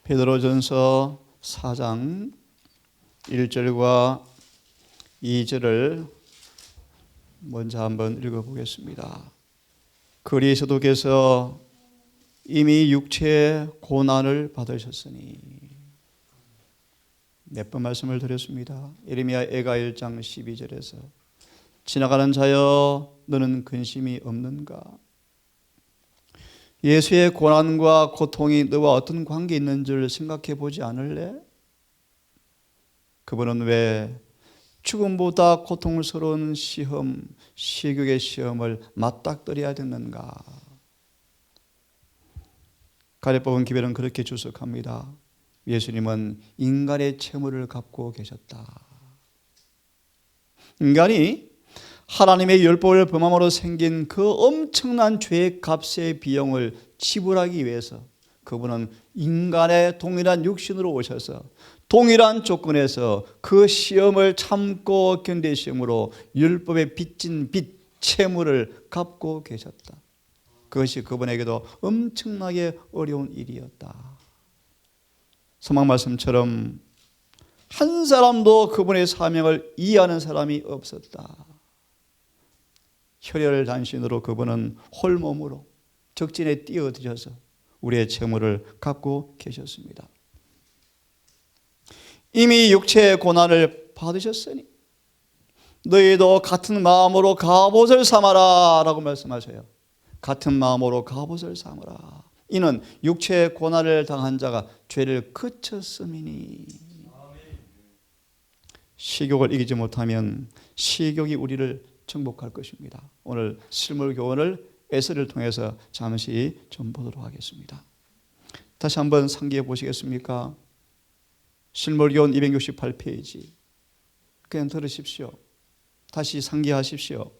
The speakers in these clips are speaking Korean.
베드로전서 4장 1절과 2절을 먼저 한번 읽어보겠습니다. 그리스도께서 이미 육체의 고난을 받으셨으니, 몇 번 말씀을 드렸습니다. 예레미야 애가 1장 12절에서 지나가는 자여 너는 근심이 없는가? 예수의 고난과 고통이 너와 어떤 관계 있는 줄 생각해 보지 않을래? 그분은 왜 죽음보다 고통스러운 시험, 시국의 시험을 맞닥뜨려야 됐는가? 가래법은 기별은 그렇게 주석합니다. 예수님은 인간의 채무를 갚고 계셨다. 인간이 하나님의 율법을 범함으로 생긴 그 엄청난 죄의 값의 비용을 지불하기 위해서 그분은 인간의 동일한 육신으로 오셔서 동일한 조건에서 그 시험을 참고 견디심으로 율법에 빚진 빚, 채무를 갚고 계셨다. 그것이 그분에게도 엄청나게 어려운 일이었다. 소망 말씀처럼 한 사람도 그분의 사명을 이해하는 사람이 없었다. 혈혈단신으로 그분은 홀몸으로 적진에 뛰어드셔서 우리의 채무를 갚고 계셨습니다. 이미 육체의 고난을 받으셨으니 너희도 같은 마음으로 갑옷을 삼아라 라고 말씀하셔요. 같은 마음으로 갑옷을 삼으라. 이는 육체의 고난을 당한 자가 죄를 그쳤음이니. 시욕을 이기지 못하면 시욕이 우리를 정복할 것입니다. 오늘 실물 교훈을 에스를 통해서 잠시 좀 보도록 하겠습니다. 다시 한번 상기해 보시겠습니까? 실물 교훈 268페이지. 그냥 들으십시오. 다시 상기하십시오.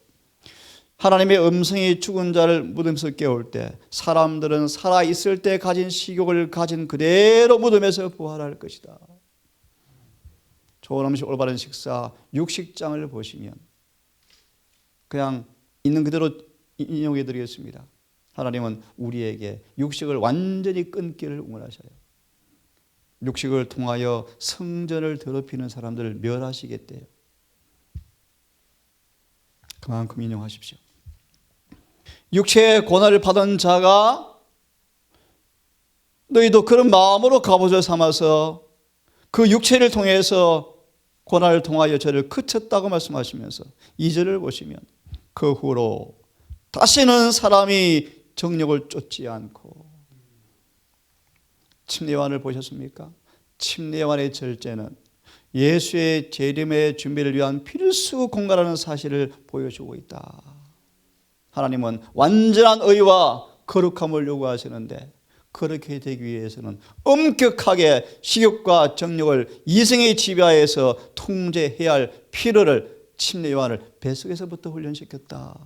하나님의 음성이 죽은 자를 무덤에서 깨울 때 사람들은 살아있을 때 가진 식욕을 가진 그대로 무덤에서 부활할 것이다. 좋은 음식, 올바른 식사, 육식장을 보시면 그냥 있는 그대로 인용해 드리겠습니다. 하나님은 우리에게 육식을 완전히 끊기를 원하셔요. 육식을 통하여 성전을 더럽히는 사람들을 멸하시겠대요. 그만큼 인용하십시오. 육체의 고난을 받은 자가 너희도 그런 마음으로 갑옷을 삼아서 그 육체를 통해서 고난을 통하여 저를 그쳤다고 말씀하시면서 2절을 보시면 그 후로 다시는 사람이 정욕을 쫓지 않고. 침례요한을 보셨습니까? 침례요한의 절제는 예수의 재림의 준비를 위한 필수 공간이라는 사실을 보여주고 있다. 하나님은 완전한 의와 거룩함을 요구하시는데 그렇게 되기 위해서는 엄격하게 식욕과 정욕을 이성의 지배하에서 통제해야 할 필요를 침례 요한을 뱃속에서부터 훈련시켰다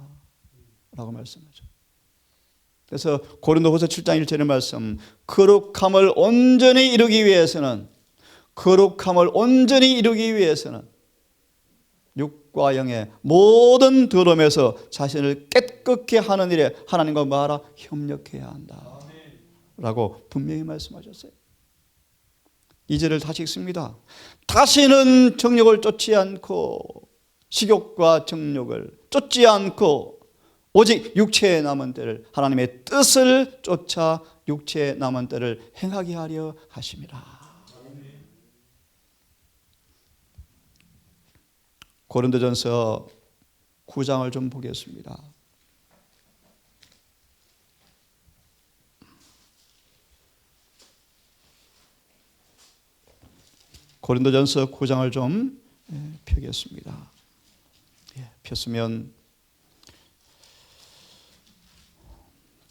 라고 말씀하죠. 그래서 고린도후서 7장 1절의 말씀, 거룩함을 온전히 이루기 위해서는 육과 영의 모든 더러움에서 자신을 깨끗게 하는 일에 하나님과 뭐하라? 협력해야 한다 라고 분명히 말씀하셨어요. 2절을 다시 읽습니다. 다시는 정욕을 쫓지 않고 식욕과 정욕을 쫓지 않고 오직 육체에 남은 때를 하나님의 뜻을 쫓아 육체에 남은 때를 행하게 하려 하심이라. 고린도전서 9장을 좀 보겠습니다. 고린도전서 9장을 좀 펴겠습니다. 폈으면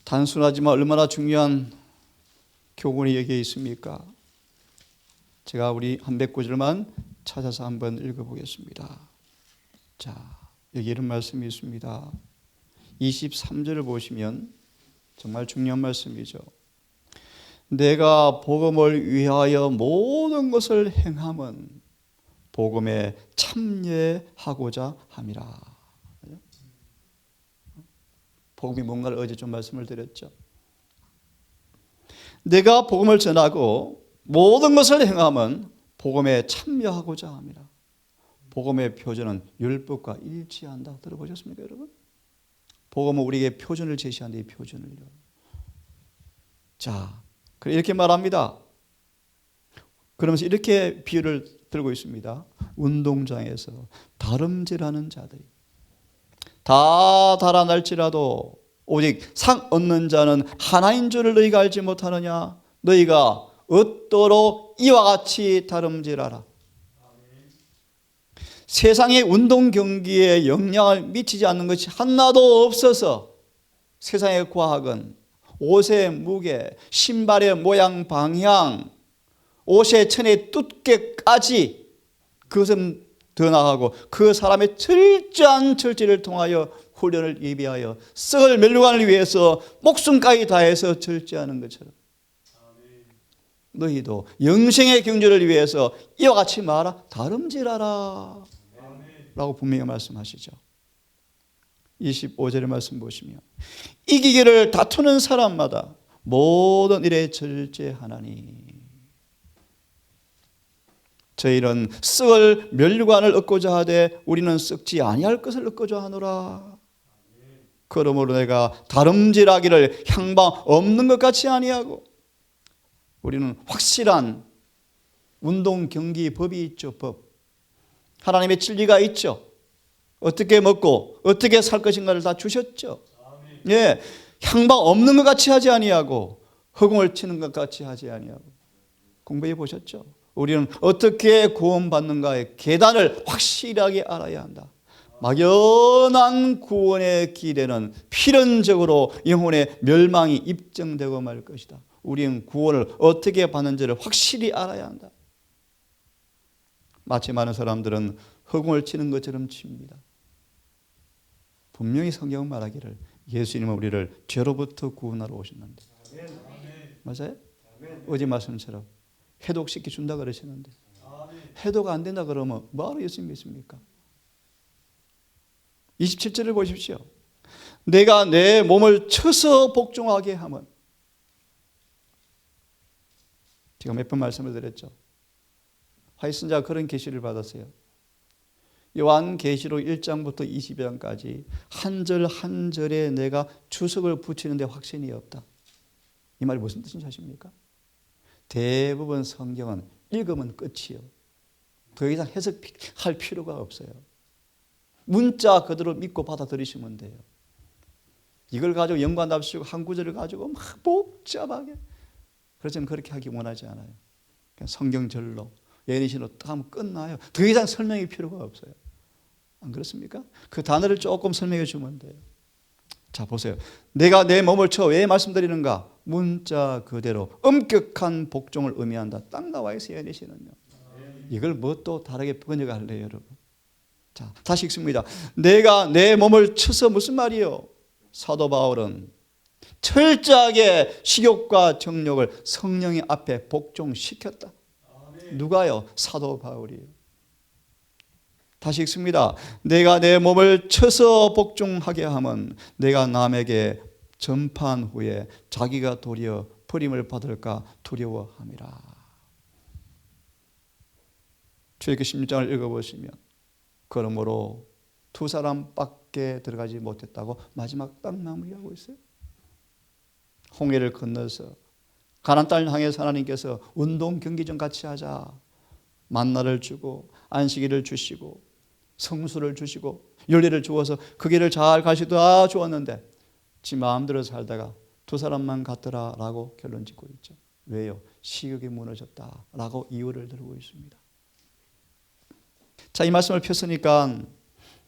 단순하지만 얼마나 중요한 교훈이 여기에 있습니까? 제가 우리 한 109절만 찾아서 한번 읽어보겠습니다. 자, 여기 이런 말씀이 있습니다. 23절을 보시면 정말 중요한 말씀이죠. 내가 복음을 위하여 모든 것을 행함은 복음에 참여하고자 함이라. 복음이 뭔가를 어제 좀 말씀을 드렸죠. 내가 복음을 전하고 모든 것을 행하면 복음에 참여하고자 합니다. 복음의 표준은 율법과 일치한다. 들어보셨습니까, 여러분? 복음은 우리에게 표준을 제시한다. 이 표준을요. 자, 이렇게 말합니다. 그러면서 이렇게 비유를 들고 있습니다. 운동장에서 다름질하는 자들이 다 달아날지라도 오직 상 얻는 자는 하나인 줄을 너희가 알지 못하느냐? 너희가 얻도록 이와 같이 다름질하라. 세상의 운동 경기에 영향을 미치지 않는 것이 하나도 없어서 세상의 과학은 옷의 무게, 신발의 모양, 방향, 옷의 천의 두께까지 그것은 더 나아가고 그 사람의 철저한 철저를 통하여 훈련을 예비하여 썩을 멸류관을 위해서 목숨까지 다해서 절제하는 것처럼 너희도 영생의 경주를 위해서 이와 같이 말하 다름질하라 라고 분명히 말씀하시죠. 25절의 말씀 보시면 이기기를 다투는 사람마다 모든 일에 절제하나니 저희는 썩을 멸류관을 얻고자 하되 우리는 썩지 아니할 것을 얻고자 하노라. 그러므로 내가 다름질하기를 향방 없는 것 같이 아니하고 우리는 확실한 운동 경기 법이 있죠. 법. 하나님의 진리가 있죠. 어떻게 먹고 어떻게 살 것인가를 다 주셨죠. 예, 향방 없는 것 같이 하지 아니하고 허공을 치는 것 같이 하지 아니하고 공부해 보셨죠? 우리는 어떻게 구원받는가의 계단을 확실하게 알아야 한다. 막연한 구원의 기대는 필연적으로 영혼의 멸망이 입증되고 말 것이다. 우리는 구원을 어떻게 받는지를 확실히 알아야 한다. 마치 많은 사람들은 허공을 치는 것처럼 칩니다. 분명히 성경은 말하기를 예수님은 우리를 죄로부터 구원하러 오셨는데, 맞아요? 어제 말씀처럼 해독시켜 준다 그러시는데 해독 안 된다 그러면 뭐하러 예수님 믿습니까? 27절을 보십시오. 내가 내 몸을 쳐서 복종하게 하면, 제가 몇 번 말씀을 드렸죠. 화이슨자가 그런 계시를 받았어요. 요한계시록 1장부터 20장까지 한 절 한 절에 내가 주석을 붙이는데 확신이 없다. 이 말이 무슨 뜻인지 아십니까? 대부분 성경은 읽으면 끝이요. 더 이상 해석할 필요가 없어요. 문자 그대로 믿고 받아들이시면 돼요. 이걸 가지고 연관답시고 한 구절을 가지고 막 복잡하게, 그래서 저는 그렇게 하기 원하지 않아요. 그냥 성경절로 예니신으로 딱 하면 끝나요. 더 이상 설명이 필요가 없어요. 안 그렇습니까? 그 단어를 조금 설명해 주면 돼요. 자, 보세요. 내가 내 몸을 쳐 왜 말씀드리는가? 문자 그대로 엄격한 복종을 의미한다. 딱 나와 있어요. 예니신은요. 이걸 뭐 또 다르게 번역을 할래요, 여러분? 자, 다시 읽습니다. 내가 내 몸을 쳐서 무슨 말이요? 사도 바울은 철저하게 식욕과 정욕을 성령의 앞에 복종시켰다. 누가요? 사도 바울이에요. 다시 읽습니다. 내가 내 몸을 쳐서 복종하게 하면 내가 남에게 전파한 후에 자기가 도리어 버림을 받을까 두려워함이라. 출애굽기 16장을 읽어보시면 그러므로 두 사람밖에 들어가지 못했다고 마지막 딱 마무리하고 있어요. 홍해를 건너서 가나안 땅을 향해서 하나님께서 운동 경기좀 같이 하자. 만나를 주고 안식일을 주시고 성수를 주시고 윤리를 주어서 그 길을 잘 가시다 좋았는데 지 마음대로 살다가 두 사람만 갔더라라고 결론 짓고 있죠. 왜요? 식욕이 무너졌다라고 이유를 들고 있습니다. 자, 이 말씀을 폈으니까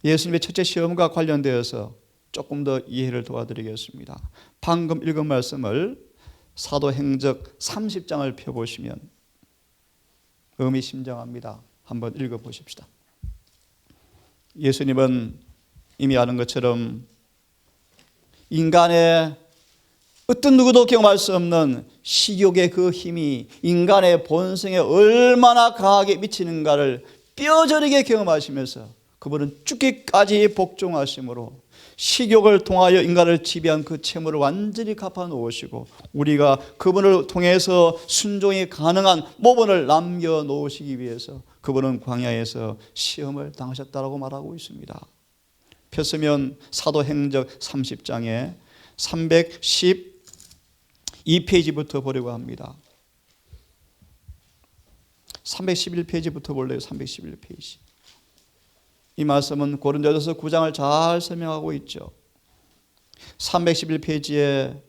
예수님의 첫째 시험과 관련되어서 조금 더 이해를 도와드리겠습니다. 방금 읽은 말씀을 사도행적 30장을 펴보시면 의미심장합니다. 한번 읽어보십시다. 예수님은 이미 아는 것처럼 인간의 어떤 누구도 경험할 수 없는 식욕의 그 힘이 인간의 본성에 얼마나 강하게 미치는가를 뼈저리게 경험하시면서 그분은 죽기까지 복종하심으로 식욕을 통하여 인간을 지배한 그 채무를 완전히 갚아 놓으시고 우리가 그분을 통해서 순종이 가능한 모본을 남겨 놓으시기 위해서 그분은 광야에서 시험을 당하셨다라고 말하고 있습니다. 폈으면 사도행적 30장에 312페이지부터 보려고 합니다. 311페이지부터 볼래요. 311페이지. 이 말씀은 고린도전서 9장을 잘 설명하고 있죠. 311페이지에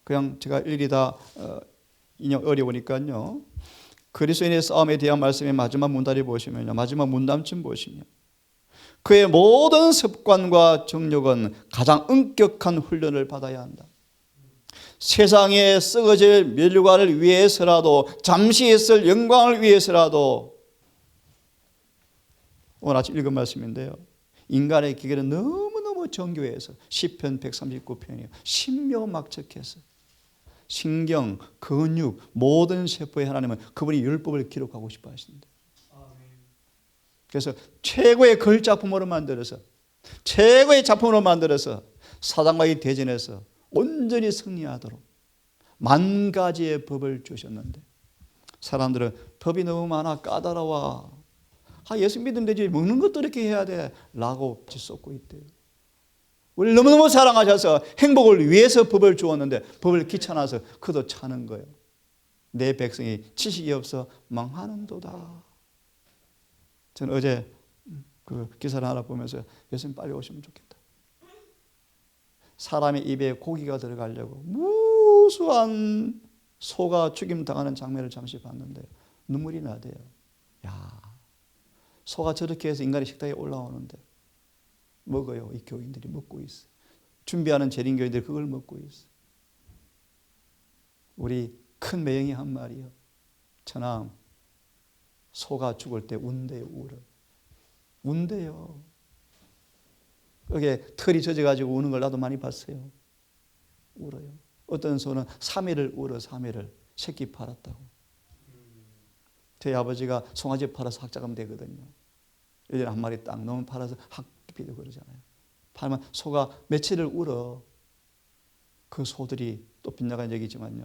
그냥 제가 일일이 다 인용 어려우니까요. 그리스도인의 싸움에 대한 말씀의 마지막 문다리 보시면요. 마지막 문담쯤 보시면 그의 모든 습관과 정욕은 가장 엄격한 훈련을 받아야 한다. 세상에 썩어질 면류관을 위해서라도 잠시 있을 영광을 위해서라도 오늘 아침 읽은 말씀인데요. 인간의 기계는 너무너무 정교해서 시편 139편이요. 신묘막측해서 신경, 근육, 모든 세포에 하나님은 그분이 율법을 기록하고 싶어 하신다. 그래서 최고의 걸작품으로 만들어서 최고의 작품으로 만들어서 사단과의 대전에서 온전히 승리하도록 만 가지의 법을 주셨는데 사람들은 법이 너무 많아 까다로워. 예수 믿으면 되지 먹는 것도 이렇게 해야 돼 라고 쏟고 있대요. 우리 너무너무 사랑하셔서 행복을 위해서 법을 주었는데 법을 귀찮아서 그도 차는 거예요. 내 백성이 지식이 없어 망하는도다. 저는 어제 그 기사를 하나 보면서 예수님 빨리 오시면 좋겠다. 사람의 입에 고기가 들어가려고 무수한 소가 죽임당하는 장면을 잠시 봤는데 눈물이 나대요. 야, 소가 저렇게 해서 인간의 식탁에 올라오는데 먹어요. 이 교인들이 먹고 있어. 준비하는 재림교인들이 그걸 먹고 있어. 우리 큰 매형이 한 말이요. 천암, 소가 죽을 때 운대요. 울어. 운대요. 여기에 털이 젖어가지고 우는 걸 나도 많이 봤어요. 울어요. 어떤 소는 3일을 울어. 3일을 새끼 팔았다고. 저희 아버지가 송아지 팔아서 학자금 되거든요. 1년에 한 마리 딱 너무 팔아서 학비도 그러잖아요. 팔면 소가 며칠을 울어. 그 소들이 또 빗나간 얘기지만요.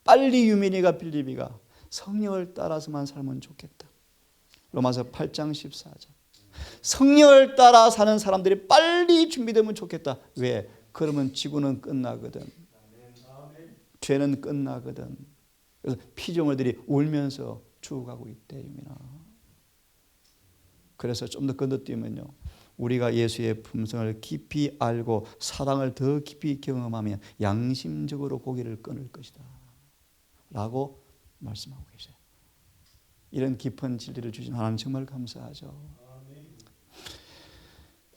빨리 유민이가 빌립이가 성령을 따라서만 살면 좋겠다. 로마서 8장 14절. 성령을 따라 사는 사람들이 빨리 준비되면 좋겠다. 왜? 그러면 지구는 끝나거든. 죄는 끝나거든. 그래서 피조물들이 울면서 죽어가고 있대. 유민아. 그래서 좀 더 건너뛰면요. 우리가 예수의 품성을 깊이 알고 사랑을 더 깊이 경험하면 양심적으로 고기를 끊을 것이다 라고 말씀하고 계세요. 이런 깊은 진리를 주신 하나님 정말 감사하죠.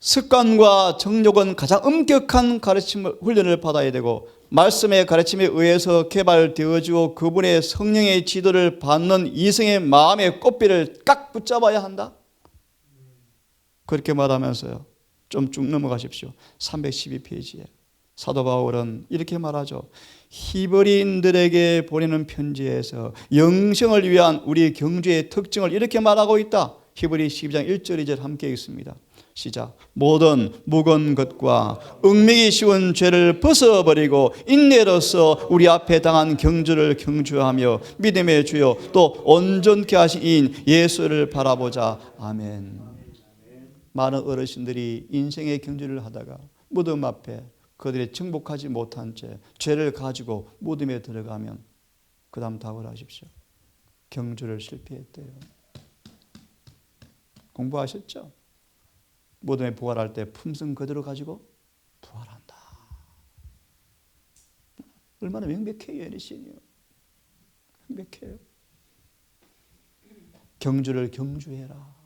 습관과 정욕은 가장 엄격한 가르침을 훈련을 받아야 되고 말씀의 가르침에 의해서 개발되어지고 그분의 성령의 지도를 받는 이성의 마음의 꽃비를 꽉 붙잡아야 한다. 그렇게 말하면서요. 좀 쭉 넘어가십시오. 312페이지에 사도 바울은 이렇게 말하죠. 히브리인들에게 보내는 편지에서 영생을 위한 우리 경주의 특징을 이렇게 말하고 있다. 히브리 12장 1절 2절 함께 읽습니다. 시작. 모든 무거운 것과 얽매기 쉬운 죄를 벗어버리고 인내로서 우리 앞에 당한 경주를 경주하며 믿음의 주여 또 온전케 하신 이인 예수를 바라보자. 아멘. 많은 어르신들이 인생의 경주를 하다가 무덤 앞에 그들이 정복하지 못한 채 죄를 가지고 무덤에 들어가면 그 다음 답을 하십시오. 경주를 실패했대요. 공부하셨죠? 무덤에 부활할 때 품성 그대로 가지고 부활한다. 얼마나 명백해요. 어르신이요. 명백해요. 경주를 경주해라.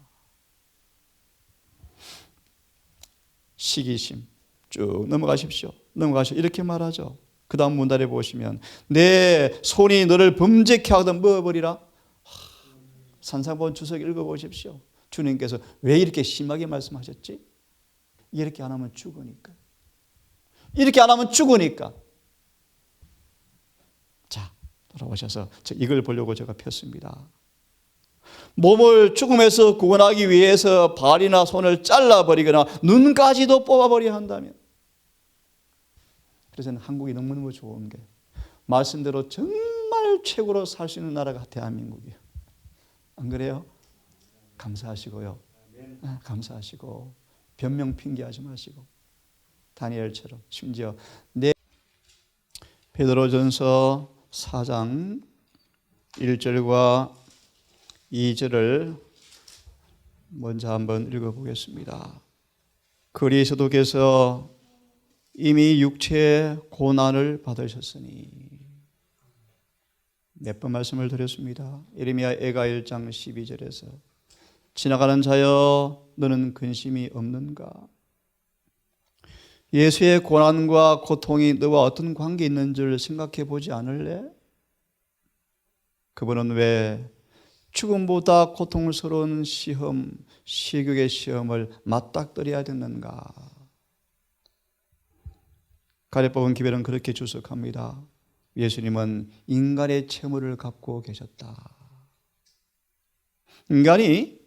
시기심 쭉 넘어가십시오. 넘어가시오. 이렇게 말하죠. 그 다음 문단에 보시면 내 손이 너를 범죄케 하거든 먹어버리라. 산상본 주석 읽어보십시오. 주님께서 왜 이렇게 심하게 말씀하셨지? 이렇게 안 하면 죽으니까. 이렇게 안 하면 죽으니까. 자, 돌아오셔서 이걸 보려고 제가 폈습니다. 몸을 죽음에서 구원하기 위해서 발이나 손을 잘라버리거나 눈까지도 뽑아버려야 한다면, 그래서 한국이 너무너무 좋은 게 말씀대로 정말 최고로 살 수 있는 나라가 대한민국이에요. 안 그래요? 감사하시고요. 감사하시고 변명 핑계하지 마시고 다니엘처럼 심지어 베드로전서 4장 1절과 2절을 먼저 한번 읽어보겠습니다. 그리스도께서 이미 육체의 고난을 받으셨으니, 몇 번 말씀을 드렸습니다. 예레미야 애가 1장 12절에서 지나가는 자여 너는 근심이 없는가? 예수의 고난과 고통이 너와 어떤 관계 있는 줄 생각해 보지 않을래? 그분은 왜 죽음보다 고통스러운 시험, 시극의 시험을 맞닥뜨려야 됐는가? 가래법은 기별은 그렇게 주석합니다. 예수님은 인간의 채무를 갚고 계셨다. 인간이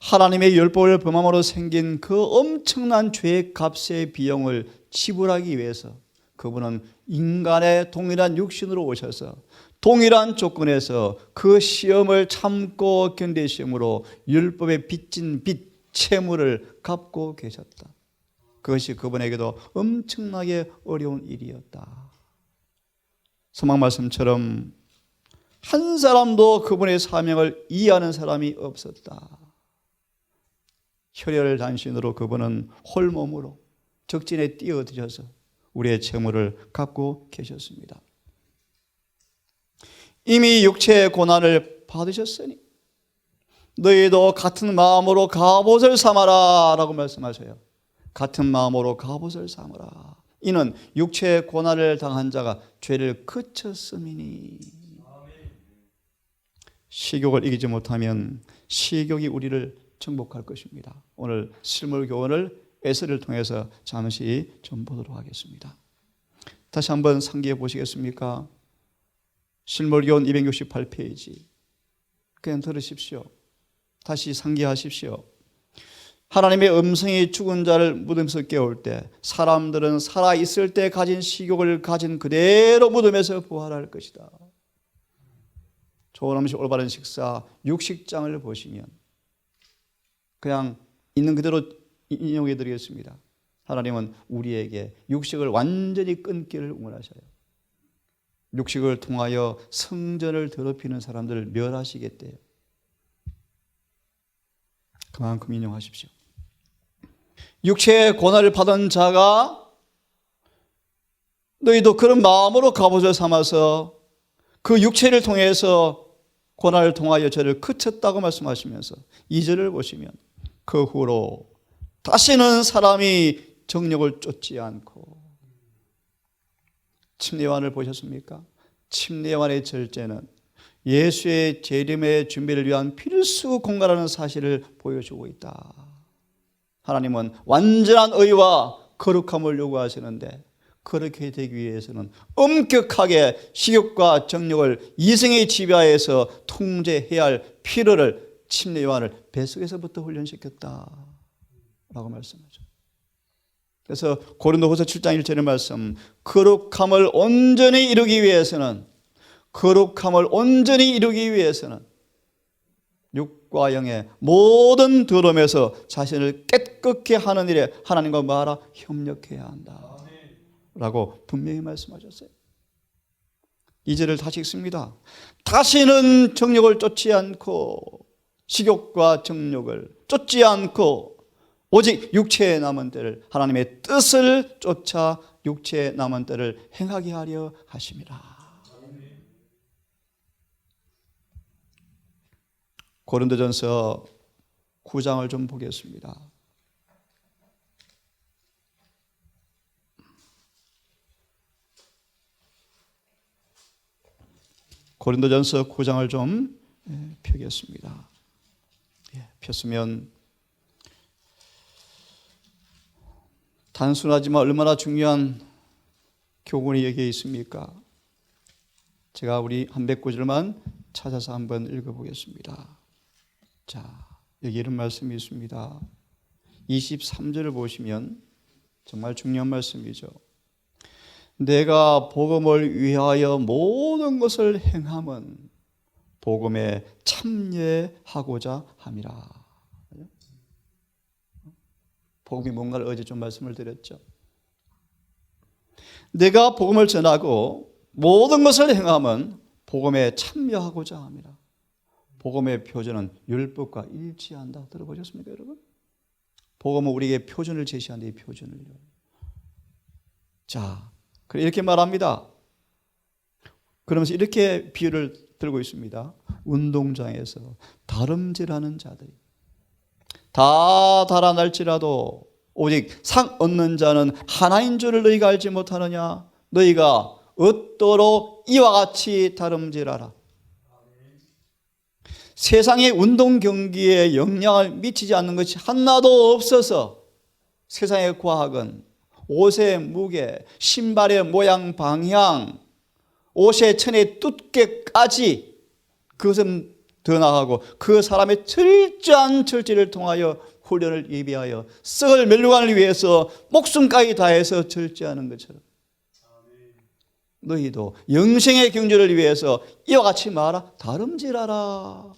하나님의 율법을 범함으로 생긴 그 엄청난 죄의 값의 비용을 지불하기 위해서 그분은 인간의 동일한 육신으로 오셔서 동일한 조건에서 그 시험을 참고 견디심으로 율법에 빚진 빚, 채무를 갚고 계셨다. 그것이 그분에게도 엄청나게 어려운 일이었다. 소망 말씀처럼 한 사람도 그분의 사명을 이해하는 사람이 없었다. 혈혈단신으로 그분은 홀몸으로 적진에 뛰어드셔서 우리의 채무를 갚고 계셨습니다. 이미 육체의 고난을 받으셨으니 너희도 같은 마음으로 갑옷을 삼아라 라고 말씀하셔요. 같은 마음으로 갑옷을 삼으라. 이는 육체의 고난을 당한 자가 죄를 그쳤음이니. 시욕을 이기지 못하면 시욕이 우리를 정복할 것입니다. 오늘 실물 교훈을 에스를 통해서 잠시 좀 보도록 하겠습니다. 다시 한번 상기해 보시겠습니까? 실물 교훈 268페이지. 그냥 들으십시오. 다시 상기하십시오. 하나님의 음성이 죽은 자를 무덤에서 깨울 때 사람들은 살아있을 때 가진 식욕을 가진 그대로 무덤에서 부활할 것이다. 좋은 음식, 올바른 식사, 육식장을 보시면 그냥 있는 그대로 인용해 드리겠습니다. 하나님은 우리에게 육식을 완전히 끊기를 원하셔요. 육식을 통하여 성전을 더럽히는 사람들을 멸하시겠대요. 그만큼 인용하십시오. 육체의 고난을 받은 자가 너희도 그런 마음으로 갑옷을 삼아서 그 육체를 통해서 고난을 통하여 저를 그쳤다고 말씀하시면서 2절을 보시면 그 후로 다시는 사람이 정욕을 쫓지 않고, 침례요한을 보셨습니까? 침례요한의 절제는 예수의 재림의 준비를 위한 필수 공간이라는 사실을 보여주고 있다. 하나님은 완전한 의와 거룩함을 요구하시는데 그렇게 되기 위해서는 엄격하게 식욕과 정욕을 이성의 지배하에서 통제해야 할 필요를 침례 요한을 뱃속에서부터 훈련시켰다 라고 말씀하죠. 그래서 고린도후서 7장 1절의 말씀, 거룩함을 온전히 이루기 위해서는 육과 영의 모든 더러움에서 자신을 깨끗게 하는 일에 하나님과 뭐하라? 협력해야 한다 라고 분명히 말씀하셨어요. 2절을 다시 읽습니다. 다시는 정욕을 쫓지 않고 식욕과 정욕을 쫓지 않고 오직 육체에 남은 때를, 하나님의 뜻을 쫓아 육체에 남은 때를 행하게 하려 하심이라. 고린도전서 9장을 좀 보겠습니다. 고린도전서 9장을 좀 펴겠습니다. 폈으면 단순하지만 얼마나 중요한 교훈이 여기에 있습니까? 제가 우리 한 109절만 찾아서 한번 읽어보겠습니다. 자, 여기 이런 말씀이 있습니다. 23절을 보시면 정말 중요한 말씀이죠. 내가 복음을 위하여 모든 것을 행함은 복음에 참여하고자 함이라. 복음이 뭔가를 어제 좀 말씀을 드렸죠. 내가 복음을 전하고 모든 것을 행함은 복음에 참여하고자 함이라. 복음의 표준은 율법과 일치한다. 들어보셨습니까, 여러분? 복음은 우리에게 표준을 제시한다. 이 표준을요. 자, 이렇게 말합니다. 그러면서 이렇게 비유를 들고 있습니다. 운동장에서 다름질하는 자들이 다 달아날지라도 오직 상 얻는 자는 하나인 줄을 너희가 알지 못하느냐? 너희가 얻도록 이와 같이 다름질하라. 세상의 운동 경기에 영향을 미치지 않는 것이 하나도 없어서 세상의 과학은 옷의 무게, 신발의 모양, 방향, 옷의 천의 두께까지 그것은 더 나아가고 그 사람의 철저한 철저를 통하여 훈련을 예비하여 썩을 멸류관을 위해서 목숨까지 다해서 절제하는 것처럼 너희도 영생의 경주를 위해서 이와 같이 말하 다름질하라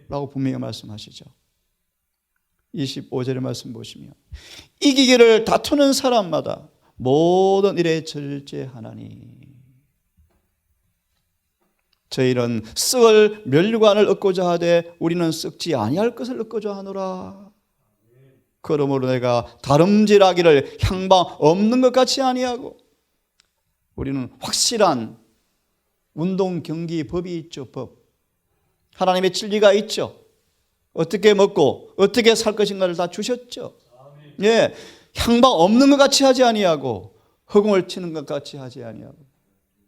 라고 분명히 말씀하시죠. 25절의 말씀 보시면 이기기를 다투는 사람마다 모든 일에 절제하나니 저희는 썩을 멸류관을 얻고자 하되 우리는 썩지 아니할 것을 얻고자 하노라. 그러므로 내가 다름질하기를 향방 없는 것 같이 아니하고 우리는 확실한 운동 경기 법이 있죠. 법. 하나님의 진리가 있죠. 어떻게 먹고 어떻게 살 것인가를 다 주셨죠. 예, 향방 없는 것 같이 하지 아니하고 허공을 치는 것 같이 하지 아니하고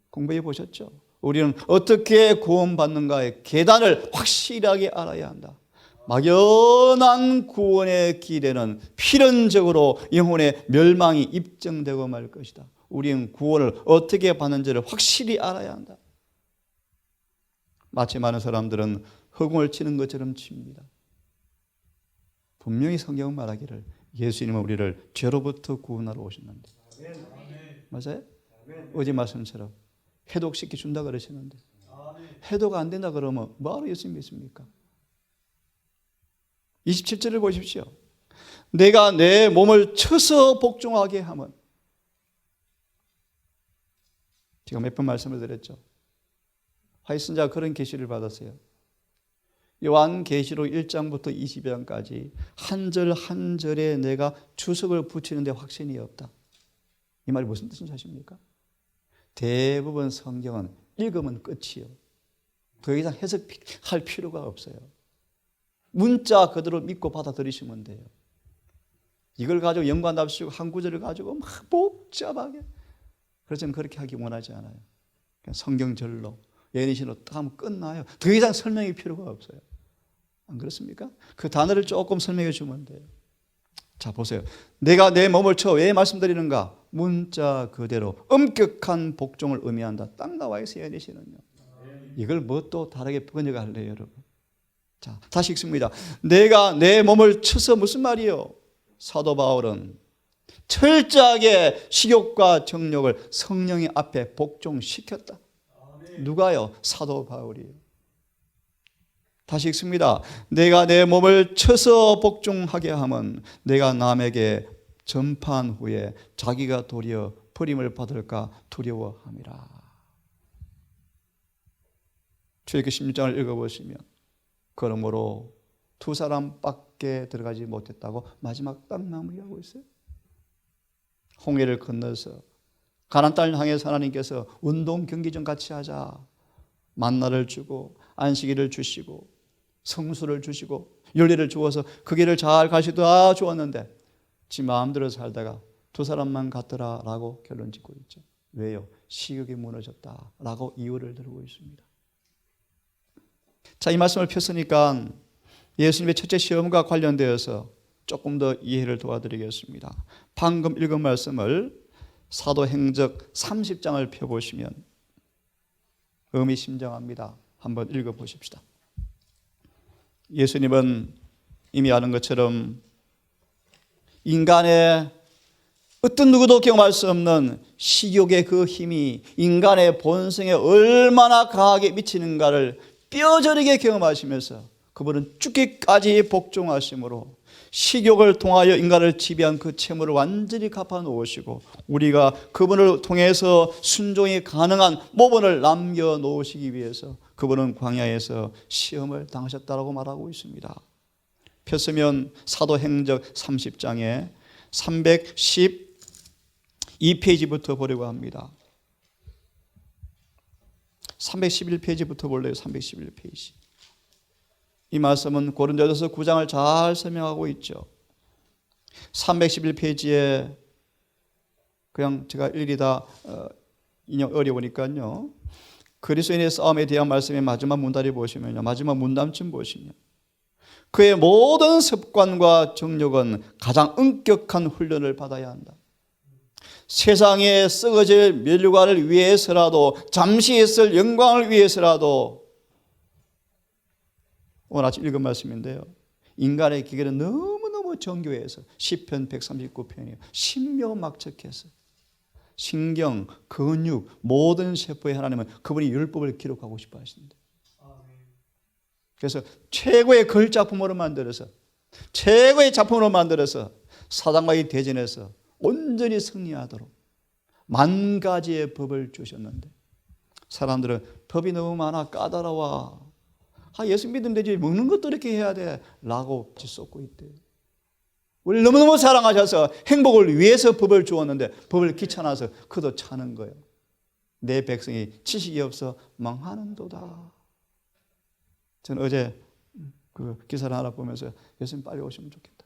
공부해 보셨죠? 우리는 어떻게 구원받는가의 계단을 확실하게 알아야 한다. 막연한 구원의 기대는 필연적으로 영혼의 멸망이 입증되고 말 것이다. 우리는 구원을 어떻게 받는지를 확실히 알아야 한다. 마치 많은 사람들은 허공을 치는 것처럼 칩니다. 분명히 성경은 말하기를 예수님은 우리를 죄로부터 구원하러 오셨는데, 맞아요? 어제 말씀처럼 해독시켜 준다 그러시는데 해독 안 된다 그러면 뭐하러 예수 믿습니까? 27절을 보십시오. 내가 내 몸을 쳐서 복종하게 하면, 제가 몇 번 말씀을 드렸죠. 화이슨자가 그런 계시를 받았어요. 요한계시록 1장부터 20장까지 한 절 한 절에 내가 주석을 붙이는데 확신이 없다. 이 말이 무슨 뜻인지 아십니까? 대부분 성경은 읽으면 끝이요. 더 이상 해석할 필요가 없어요. 문자 그대로 믿고 받아들이시면 돼요. 이걸 가지고 연관답시고 한 구절을 가지고 막 복잡하게, 그래서 저는 그렇게 하기 원하지 않아요. 그냥 성경절로 예니신으로 딱 하면 끝나요. 더 이상 설명이 필요가 없어요. 안 그렇습니까? 그 단어를 조금 설명해 주면 돼요. 자, 보세요. 내가 내 몸을 쳐 왜 말씀드리는가? 문자 그대로 엄격한 복종을 의미한다. 딱 나와 있어요. 예니신은요. 이걸 뭐 또 다르게 번역할래요, 여러분? 자, 다시 읽습니다. 내가 내 몸을 쳐서 무슨 말이요? 사도 바울은 철저하게 식욕과 정욕을 성령의 앞에 복종시켰다. 누가요? 사도 바울이에요. 다시 읽습니다. 내가 내 몸을 쳐서 복종하게 하면 내가 남에게 전파한 후에 자기가 도리어 버림을 받을까 두려워함이라. 출애굽기 16장을 읽어보시면 그러므로 두 사람밖에 들어가지 못했다고 마지막 딱 마무리하고 있어요. 홍해를 건너서 가나안 땅을 향해서 하나님께서 운동 경기좀 같이 하자. 만나를 주고 안식일을 주시고 성수를 주시고 윤리를 주어서 그 길을 잘 가시다 좋았는데 지 마음대로 살다가 두 사람만 갔더라라고 결론 짓고 있죠. 왜요? 식욕이 무너졌다라고 이유를 들고 있습니다. 자, 이 말씀을 폈으니까 예수님의 첫째 시험과 관련되어서 조금 더 이해를 도와드리겠습니다. 방금 읽은 말씀을 사도행적 30장을 펴보시면 의미심장합니다. 한번 읽어보십시다. 예수님은 이미 아는 것처럼 인간의 어떤 누구도 경험할 수 없는 식욕의 그 힘이 인간의 본성에 얼마나 강하게 미치는가를 뼈저리게 경험하시면서 그분은 죽기까지 복종하심으로 식욕을 통하여 인간을 지배한 그 채무를 완전히 갚아놓으시고 우리가 그분을 통해서 순종이 가능한 모본을 남겨놓으시기 위해서 그분은 광야에서 시험을 당하셨다고 말하고 있습니다. 폈으면 사도행적 30장에 312페이지부터 보려고 합니다. 311페이지부터 볼래요. 311페이지. 이 말씀은 고린도전서 9장을 잘 설명하고 있죠. 311페이지에 그냥 제가 일일이 다 인용 어려우니까요. 그리스도인의 싸움에 대한 말씀의 마지막 문다리 보시면요. 마지막 문담쯤 보시면 그의 모든 습관과 정욕은 가장 엄격한 훈련을 받아야 한다. 세상에 썩어질 면류관을 위해서라도 잠시 있을 영광을 위해서라도 오늘 아침 읽은 말씀인데요. 인간의 기계는 너무너무 정교해서 시편 139편이에요. 신묘막측해서 신경, 근육, 모든 세포에 하나님은 그분이 율법을 기록하고 싶어 하신다. 그래서 최고의 걸작품으로 만들어서 최고의 작품으로 만들어서 사단과의 대전에서 온전히 승리하도록 만 가지의 법을 주셨는데 사람들은 법이 너무 많아 까다로워. 예수 믿으면 되지 먹는 것도 이렇게 해야 돼 라고 쏟고 있대요. 우리 너무너무 사랑하셔서 행복을 위해서 법을 주었는데 법을 귀찮아서 그도 차는 거예요. 내 백성이 지식이 없어 망하는도다. 저는 어제 그 기사를 하나 보면서 예수님 빨리 오시면 좋겠다.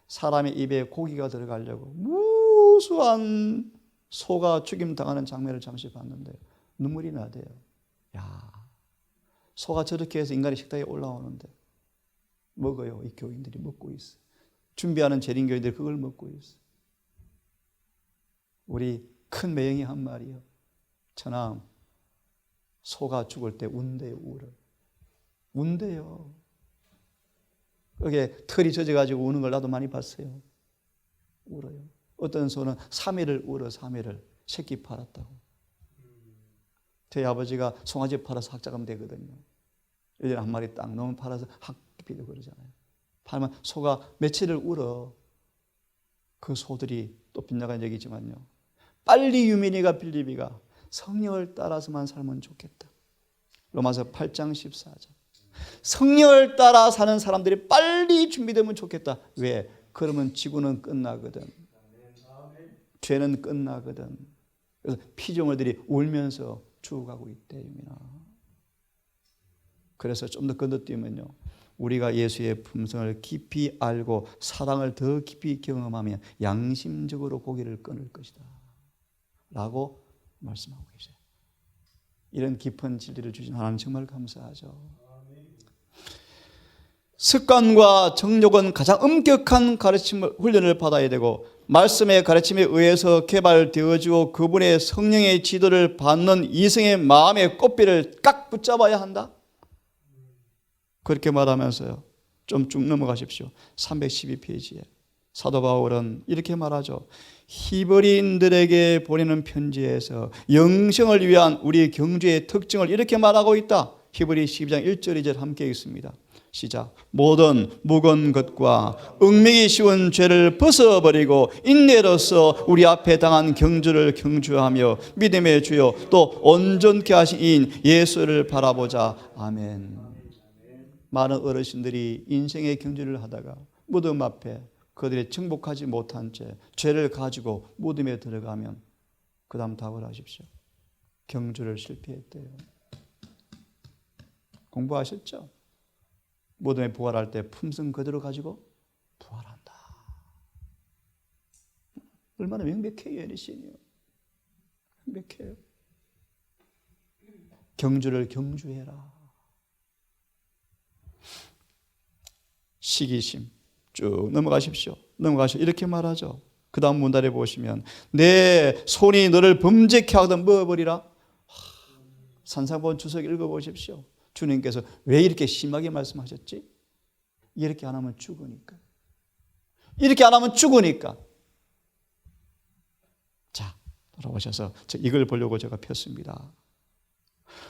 사람의 입에 고기가 들어가려고 무수한 소가 죽임당하는 장면을 잠시 봤는데 눈물이 나대요. 야, 소가 저렇게 해서 인간의 식탁에 올라오는데 먹어요. 이 교인들이 먹고 있어. 준비하는 재림교인들이 그걸 먹고 있어. 우리 큰 매형이 한 말이요. 처남, 소가 죽을 때 운대요. 울어. 운대요. 여기에 털이 젖어가지고 우는 걸 나도 많이 봤어요. 울어요. 어떤 소는 3일을 울어. 3일을 새끼 팔았다고. 저희 아버지가 송아지 팔아서 학자금 되거든요. 1년에 한 마리 딱 너무 팔아서 학비도 그러잖아요. 팔면 소가 며칠을 울어. 그 소들이 또 빗나간 적이 있지만요. 빨리 유민이가 빌립이가 성령을 따라서만 살면 좋겠다. 로마서 8장 14절. 성령을 따라 사는 사람들이 빨리 준비되면 좋겠다. 왜? 그러면 지구는 끝나거든. 죄는 끝나거든. 그래서 피조물들이 울면서 죽어가고 있대. 그래서 좀 더 건너뛰면요. 우리가 예수의 품성을 깊이 알고 사랑을 더 깊이 경험하면 양심적으로 고기를 끊을 것이다 라고 말씀하고 계세요. 이런 깊은 진리를 주신 하나님 정말 감사하죠. 습관과 정욕은 가장 엄격한 가르침을 훈련을 받아야 되고 말씀의 가르침에 의해서 개발되어지고 그분의 성령의 지도를 받는 이성의 마음의 꽃비를 꽉 붙잡아야 한다. 그렇게 말하면서요. 좀 쭉 넘어가십시오. 312페이지에 사도 바울은 이렇게 말하죠. 히브리인들에게 보내는 편지에서 영생을 위한 우리 경주의 특징을 이렇게 말하고 있다. 히브리 12장 1절 2절 함께 읽습니다. 시작. 모든 무거운 것과 얽매기 쉬운 죄를 벗어버리고 인내로서 우리 앞에 당한 경주를 경주하며 믿음의 주요 또 온전케 하신 이인 예수를 바라보자. 아멘. 많은 어르신들이 인생의 경주를 하다가 무덤 앞에 그들이 정복하지 못한 채 죄를 가지고 무덤에 들어가면 그 다음 답을 하십시오. 경주를 실패했대요. 공부하셨죠? 무덤에 부활할 때 품성 그대로 가지고 부활한다. 얼마나 명백해요. 어르신이요. 명백해요. 경주를 경주해라. 시기심 쭉 넘어가십시오. 이렇게 말하죠. 그 다음 문단에 보시면 내 손이 너를 범죄케 하거든 먹어버리라. 산상본 주석 읽어보십시오. 주님께서 왜 이렇게 심하게 말씀하셨지? 이렇게 안 하면 죽으니까. 이렇게 안 하면 죽으니까. 자, 돌아오셔서 이걸 보려고 제가 폈습니다.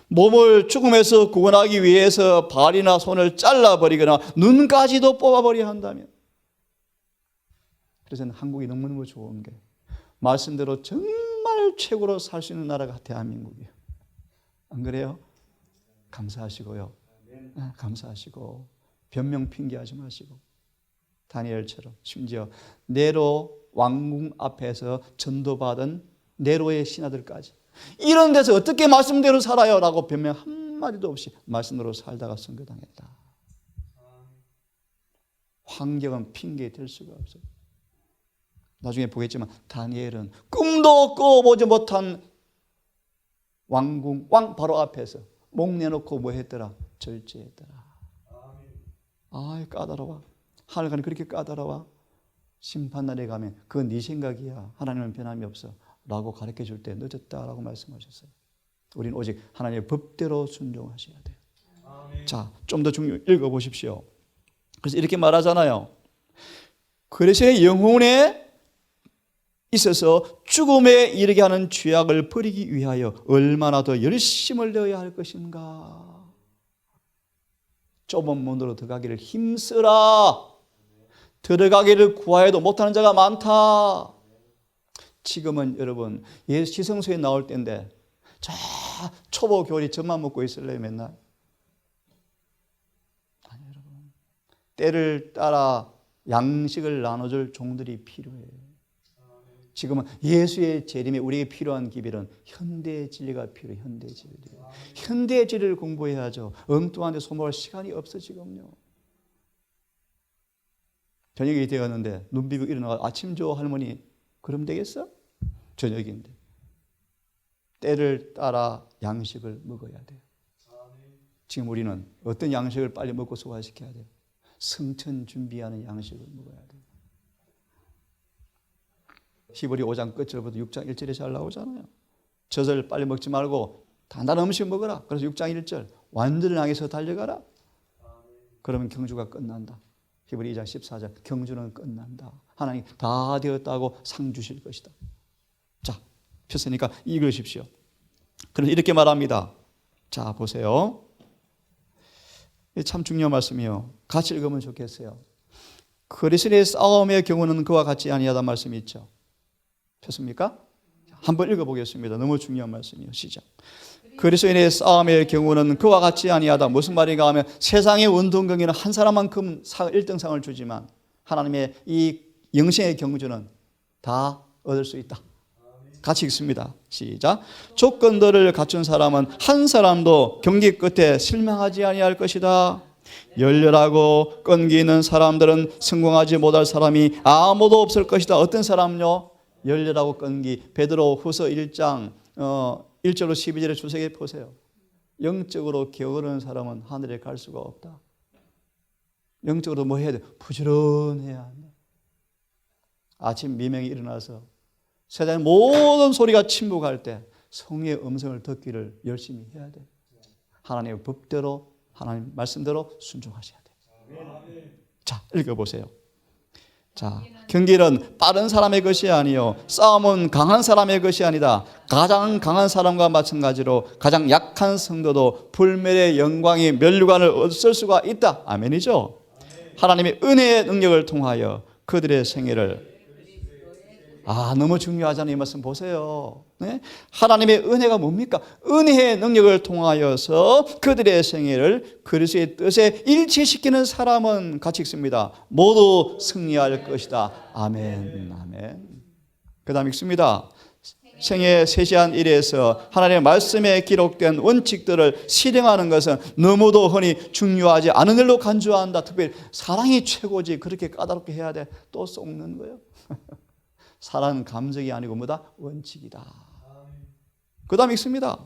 몸을 죽음에서 구원하기 위해서 발이나 손을 잘라버리거나 눈까지도 뽑아버려야 한다면, 그래서 한국이 너무너무 좋은 게 말씀대로 정말 최고로 살 수 있는 나라가 대한민국이에요. 안 그래요? 감사하시고요. 감사하시고 변명 핑계하지 마시고 다니엘처럼 심지어 네로 왕궁 앞에서 전도받은 네로의 신하들까지 이런 데서 어떻게 말씀대로 살아요? 라고 변명 한마디도 없이 말씀대로 살다가 선교당했다. 환경은 핑계 될 수가 없어요. 나중에 보겠지만 다니엘은 꿈도 꿔보지 못한 왕궁 왕 바로 앞에서 목 내놓고 뭐 했더라? 절제했더라. 아, 까다로워. 하늘가는 그렇게 까다로워. 심판날에 가면 그건 네 생각이야. 하나님은 변함이 없어. 라고 가르쳐줄 때 늦었다라고 말씀하셨어요. 우리는 오직 하나님의 법대로 순종하셔야 돼요. 자, 좀 더 읽어보십시오. 그래서 이렇게 말하잖아요. 그리스도의 영혼에 있어서 죽음에 이르게 하는 죄악을 버리기 위하여 얼마나 더 열심을 내어야 할 것인가. 좁은 문으로 들어가기를 힘쓰라. 들어가기를 구하여도 못하는 자가 많다. 지금은 여러분 예수 지성소에 나올 때인데 자 초보 교리 젖만 먹고 있을래요 맨날? 아니 여러분, 때를 따라 양식을 나눠줄 종들이 필요해요. 지금은 예수의 재림에 우리에게 필요한 기별은 현대의 진리가 필요해요. 현대의 진리. 현대의 진리를 공부해야죠. 엉뚱한 데 소모할 시간이 없어 지금요. 저녁이 되었는데 눈 비비고 일어나가 아침 줘 할머니 그럼 되겠어? 저녁인데. 때를 따라 양식을 먹어야 돼요. 지금 우리는 어떤 양식을 빨리 먹고 소화시켜야 돼요? 성천 준비하는 양식을 먹어야 돼요. 히브리 5장 끝절부터 6장 1절에 잘 나오잖아요. 젖을 빨리 먹지 말고 단단한 음식 먹어라. 그래서 6장 1절 완전을 향해서 달려가라. 그러면 경주가 끝난다. 히브리 2장 14절 경주는 끝난다. 하나님 다 되었다고 상 주실 것이다. 자, 폈으니까 읽으십시오. 그런데 이렇게 말합니다. 자, 보세요. 참 중요한 말씀이요. 같이 읽으면 좋겠어요. 그리스도의 싸움의 경우는 그와 같지 아니하다 말씀이 있죠. 폈습니까? 한번 읽어보겠습니다. 너무 중요한 말씀이에요. 시작. 그리스도인의 싸움의 경우는 그와 같지 아니하다. 무슨 말인가 하면 세상의 운동 경기는 한 사람만큼 1등상을 주지만 하나님의 이 영생의 경주는 다 얻을 수 있다. 같이 읽습니다. 시작. 조건들을 갖춘 사람은 한 사람도 경기 끝에 실망하지 아니할 것이다. 열렬하고 끈기 있는 사람들은 성공하지 못할 사람이 아무도 없을 것이다. 어떤 사람요? 열렬하고 끈기. 베드로 후서 1장 1절로 12절의 주석에 보세요. 영적으로 게으른 사람은 하늘에 갈 수가 없다. 영적으로 뭐 해야 돼? 부지런해야 한다. 아침 미명이 일어나서 세상의 모든 소리가 침묵할 때 성의 음성을 듣기를 열심히 해야 돼. 하나님의 법대로 하나님 말씀대로 순종하셔야 돼. 자, 읽어보세요. 자, 경기는 빠른 사람의 것이 아니요 싸움은 강한 사람의 것이 아니다. 가장 강한 사람과 마찬가지로 가장 약한 성도도 불멸의 영광의 면류관을 얻을 수가 있다. 아멘이죠. 하나님의 은혜의 능력을 통하여 그들의 생애를 너무 중요하잖아요. 이 말씀 보세요. 네? 하나님의 은혜가 뭡니까? 은혜의 능력을 통하여서 그들의 생애를 그리스도의 뜻에 일치시키는 사람은 같이 읽습니다. 모두 승리할 것이다. 아멘. 아멘. 그 다음 읽습니다. 생애 세시한 일에서 하나님의 말씀에 기록된 원칙들을 실행하는 것은 너무도 흔히 중요하지 않은 일로 간주한다. 특별히 사랑이 최고지. 그렇게 까다롭게 해야 돼. 또 속는 거예요. 사랑은 감정이 아니고 뭐다? 원칙이다. 그 다음 읽습니다.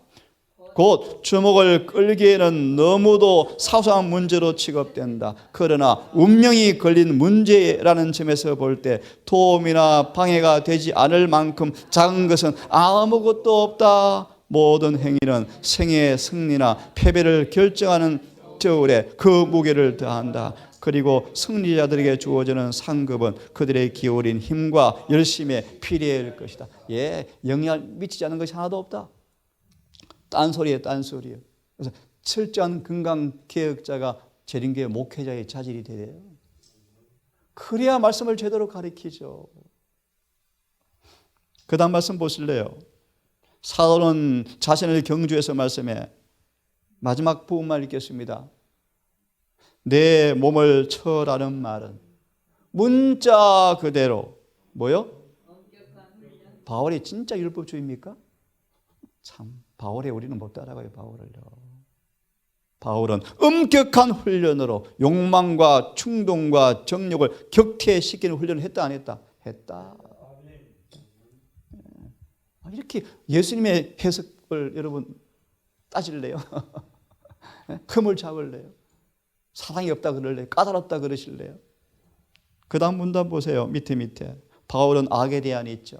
곧 주목을 끌기에는 너무도 사소한 문제로 취급된다. 그러나 운명이 걸린 문제라는 점에서 볼 때 도움이나 방해가 되지 않을 만큼 작은 것은 아무것도 없다. 모든 행위는 생애의 승리나 패배를 결정하는 저울에 그 무게를 더한다. 그리고 승리자들에게 주어지는 상급은 그들의 기울인 힘과 열심에 비례할 것이다. 영향을 미치지 않는 것이 하나도 없다. 딴소리예요, 딴소리예요. 그래서 철저한 건강개혁자가 재림교회 목회자의 자질이 돼요. 그래야 말씀을 제대로 가르치죠. 그 다음 말씀 보실래요? 사도는 자신을 경주해서 말씀해 마지막 부분만 읽겠습니다. 내 몸을 처라는 말은 문자 그대로 뭐요? 바울이 진짜 율법주의입니까? 참 바울에 우리는 못 따라가요. 바울은 엄격한 훈련으로 욕망과 충동과 정욕을 격퇴시키는 훈련을 했다 안 했다? 했다. 이렇게 예수님의 해석을 여러분 따질래요? 흠을 잡을래요? 사랑이 없다 그럴래요? 까다롭다 그러실래요? 그 다음 문단 보세요. 밑에 바울은 악에 대한 있죠.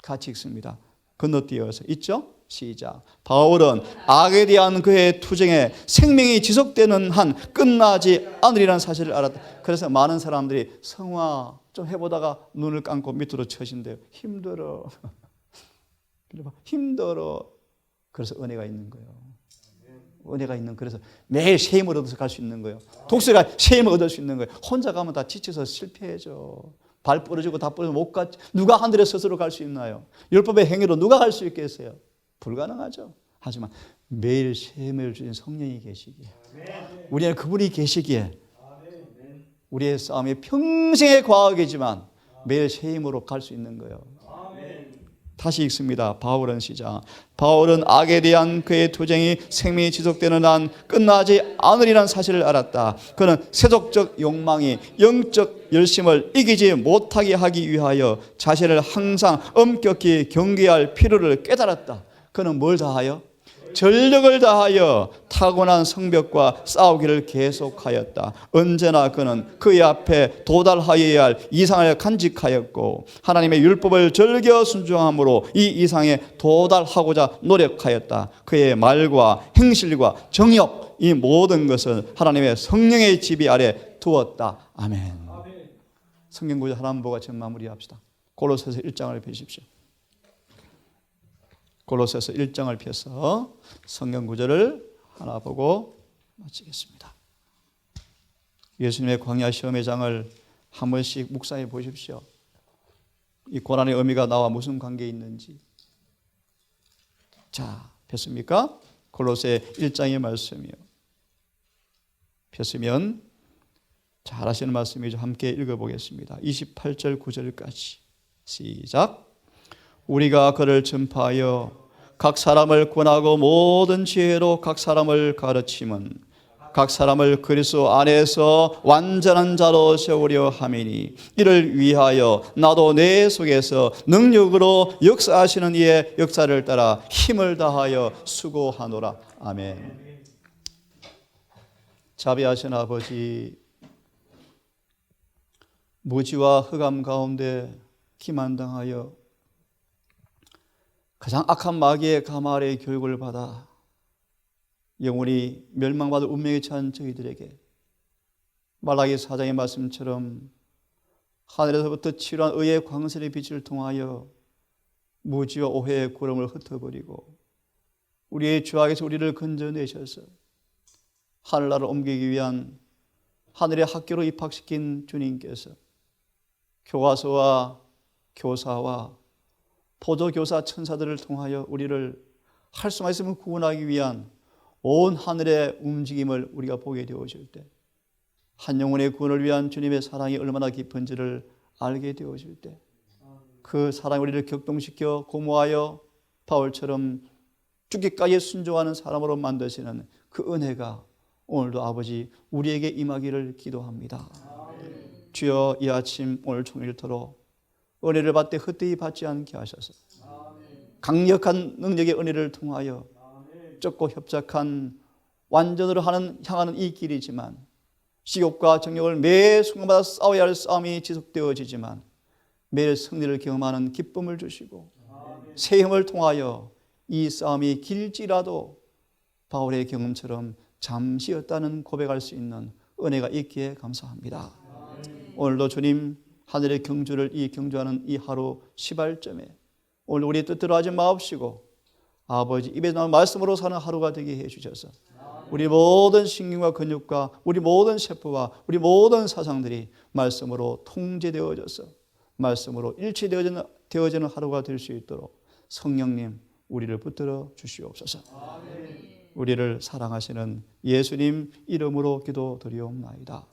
같이 읽습니다. 건너뛰어서 있죠? 시작. 바울은 악에 대한 그의 투쟁에 생명이 지속되는 한 끝나지 않으리라는 사실을 알았다. 그래서 많은 사람들이 성화 좀 해보다가 눈을 감고 밑으로 쳐진대요. 힘들어. 그래서 은혜가 있는 거예요. 은혜가 있는, 그래서 매일 새 힘을 얻어서 갈 수 있는 거예요. 독서가 새 힘을 얻을 수 있는 거예요. 혼자 가면 다 지쳐서 실패해져. 발 부러지고 다 부러지고 못 가. 누가 하늘에 스스로 갈 수 있나요? 율법의 행위로 누가 갈 수 있겠어요? 불가능하죠. 하지만 매일 새 힘을 주신 성령이 계시기에, 우리는 그분이 계시기에 우리의 싸움이 평생의 과학이지만 매일 새 힘으로 갈 수 있는 거예요. 다시 읽습니다. 바울은 시작. 바울은 악에 대한 그의 투쟁이 생명이 지속되는 한 끝나지 않으리라는 사실을 알았다. 그는 세속적 욕망이 영적 열심을 이기지 못하게 하기 위하여 자신을 항상 엄격히 경계할 필요를 깨달았다. 그는 뭘 다하여? 전력을 다하여 타고난 성벽과 싸우기를 계속하였다. 언제나 그는 그의 앞에 도달하여야 할 이상을 간직하였고 하나님의 율법을 즐겨 순종함으로 이 이상에 도달하고자 노력하였다. 그의 말과 행실과 정욕, 이 모든 것을 하나님의 성령의 지배 아래 두었다. 아멘. 성경 구절 하나만 보고 지금 마무리합시다. 골로새서 1장을 펴십시오. 골로새서 1장을 펴서 성경 구절을 하나 보고 마치겠습니다. 예수님의 광야 시험의 장을 한 번씩 묵상해 보십시오. 이 고난의 의미가 나와 무슨 관계 있는지. 자, 폈습니까? 골로새 1장의 말씀이요. 폈으면 잘 하시는 말씀이죠. 함께 읽어보겠습니다. 28절 9절까지 시작. 우리가 그를 전파하여 각 사람을 권하고 모든 지혜로 각 사람을 가르침은 각 사람을 그리스도 안에서 완전한 자로 세우려 함이니 이를 위하여 나도 내 속에서 능력으로 역사하시는 이의 역사를 따라 힘을 다하여 수고하노라. 아멘. 자비하신 아버지, 무지와 흑암 가운데 기만당하여 가장 악한 마귀의 가마 아래의 교육을 받아 영원히 멸망받을 운명에 처한 저희들에게 말라기 4장의 말씀처럼 하늘에서부터 치료한 의의 광선의 빛을 통하여 무지와 오해의 구름을 흩어버리고 우리의 죄악에서 우리를 건져내셔서 하늘나라를 옮기기 위한 하늘의 학교로 입학시킨 주님께서 교과서와 교사와 보조교사 천사들을 통하여 우리를 할 수만 있으면 구원하기 위한 온 하늘의 움직임을 우리가 보게 되어질 때, 한 영혼의 구원을 위한 주님의 사랑이 얼마나 깊은지를 알게 되어질 때, 그 사랑이 우리를 격동시켜 고모하여 바울처럼 죽기까지 순종하는 사람으로 만드시는 그 은혜가 오늘도 아버지 우리에게 임하기를 기도합니다. 주여, 이 아침 오늘 종일토록 은혜를 받되 헛되이 받지 않게 하셔서 강력한 능력의 은혜를 통하여 좁고 협착한 완전으로 향하는 이 길이지만 식욕과 정욕을 매 순간마다 싸워야 할 싸움이 지속되어지지만 매일 승리를 경험하는 기쁨을 주시고 새 힘을 통하여 이 싸움이 길지라도 바울의 경험처럼 잠시였다는 고백할 수 있는 은혜가 있기에 감사합니다. 오늘도 주님 하늘의 경주를 이 경주하는 이 하루 시발점에 오늘 우리의 뜻대로 하지 마옵시고 아버지 입에 나온 말씀으로 사는 하루가 되게 해주셔서 우리 모든 신경과 근육과 우리 모든 세포와 우리 모든 사상들이 말씀으로 통제되어져서 말씀으로 일치되어지는 하루가 될 수 있도록 성령님 우리를 붙들어 주시옵소서. 우리를 사랑하시는 예수님 이름으로 기도드리옵나이다.